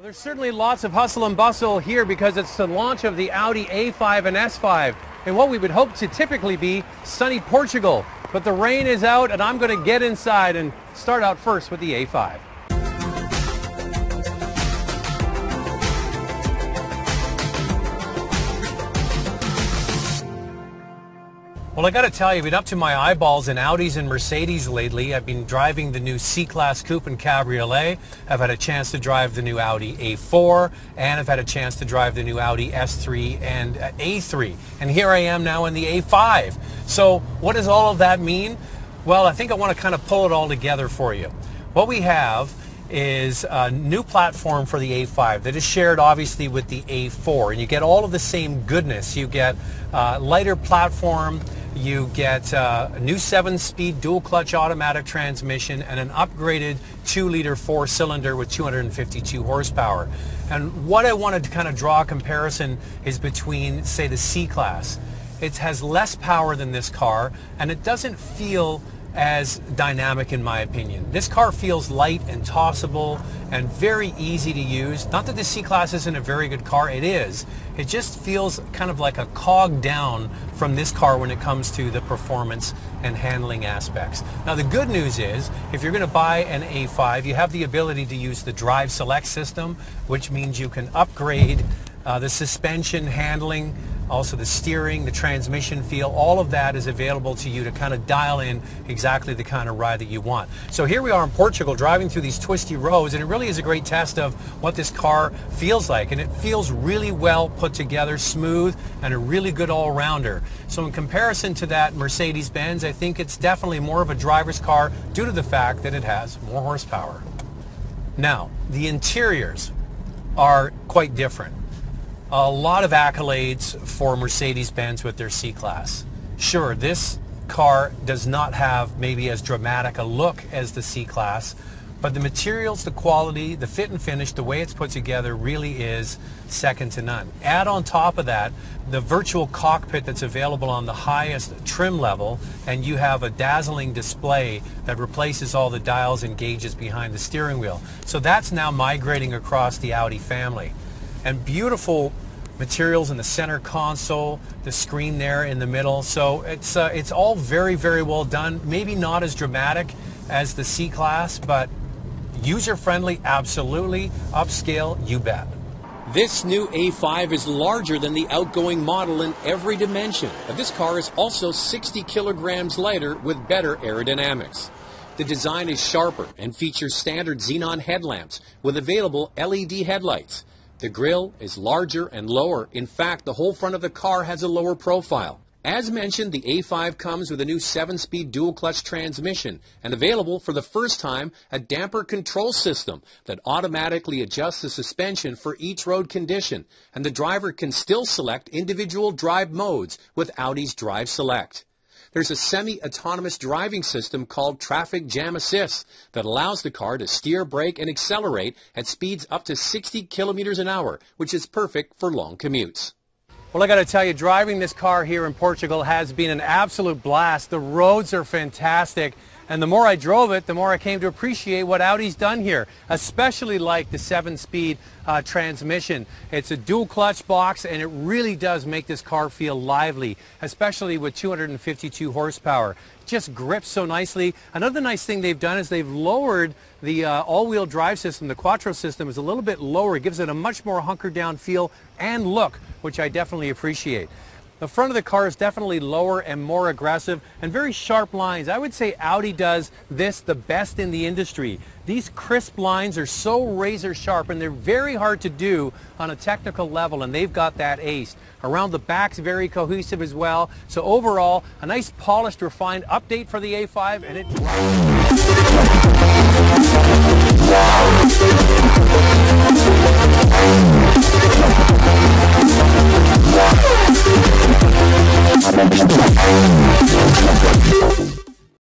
There's certainly lots of hustle and bustle here because it's the launch of the Audi A5 and S5 in what we would hope to typically be sunny Portugal. But the rain is out and I'm going to get inside and start out first with the A5. Well, I got to tell you, I've been up to my eyeballs in Audis and Mercedes lately. I've been driving the new C-Class coupe and cabriolet. I've had a chance to drive the new Audi A4, and I've had a chance to drive the new Audi S3 and A3. And here I am now in the A5. So what does all of that mean? Well, I think I want to kind of pull it all together for you. What we have is a new platform for the A5 that is shared obviously with the A4, and you get all of the same goodness. You get lighter platform, you get a new 7-speed dual-clutch automatic transmission and an upgraded 2-liter 4-cylinder with 252 horsepower. And what I wanted to kind of draw a comparison is between, say, the C-Class. It has less power than this car, and it doesn't feel as dynamic in my opinion. This car feels light and tossable and very easy to use. Not that the C-Class isn't a very good car, it is. It just feels kind of like a cog down from this car when it comes to the performance and handling aspects. Now the good news is, if you're going to buy an A5, you have the ability to use the Drive Select system, which means you can upgrade the suspension handling, also the steering, the transmission feel, all of that is available to you to kind of dial in exactly the kind of ride that you want. So here we are in Portugal driving through these twisty roads, and it really is a great test of what this car feels like, and it feels really well put together, smooth, and a really good all-rounder. So in comparison to that Mercedes-Benz, I think it's definitely more of a driver's car due to the fact that it has more horsepower. Now, the interiors are quite different. A lot of accolades for Mercedes-Benz with their C-Class. Sure, this car does not have maybe as dramatic a look as the C-Class, but the materials, the quality, the fit and finish, the way it's put together really is second to none. Add on top of that the virtual cockpit that's available on the highest trim level, and you have a dazzling display that replaces all the dials and gauges behind the steering wheel. So that's now migrating across the Audi family. And beautiful materials in the center console, the screen there in the middle. So it's all very, very well done. Maybe not as dramatic as the C-Class, but user-friendly, absolutely. Upscale, you bet. This new A5 is larger than the outgoing model in every dimension, but this car is also 60 kilograms lighter with better aerodynamics. The design is sharper and features standard xenon headlamps with available LED headlights. The grille is larger and lower. In fact, the whole front of the car has a lower profile. As mentioned, the A5 comes with a new 7-speed dual-clutch transmission and available for the first time a damper control system that automatically adjusts the suspension for each road condition, and the driver can still select individual drive modes with Audi's Drive Select. There's a semi-autonomous driving system called Traffic Jam Assist that allows the car to steer, brake, and accelerate at speeds up to 60 kilometers an hour, which is perfect for long commutes. Well, I got to tell you, driving this car here in Portugal has been an absolute blast. The roads are fantastic. And the more I drove it, the more I came to appreciate what Audi's done here, especially like the 7-speed transmission. It's a dual clutch box, and it really does make this car feel lively, especially with 252 horsepower. It just grips so nicely. Another nice thing they've done is they've lowered the all-wheel drive system. The quattro system is a little bit lower. It gives it a much more hunkered down feel and look, which I definitely appreciate. The front of the car is definitely lower and more aggressive and very sharp lines. I would say Audi does this the best in the industry. These crisp lines are so razor sharp, and they're very hard to do on a technical level, and they've got that aced. Around the back's very cohesive as well. So overall, a nice polished, refined update for the A5, and it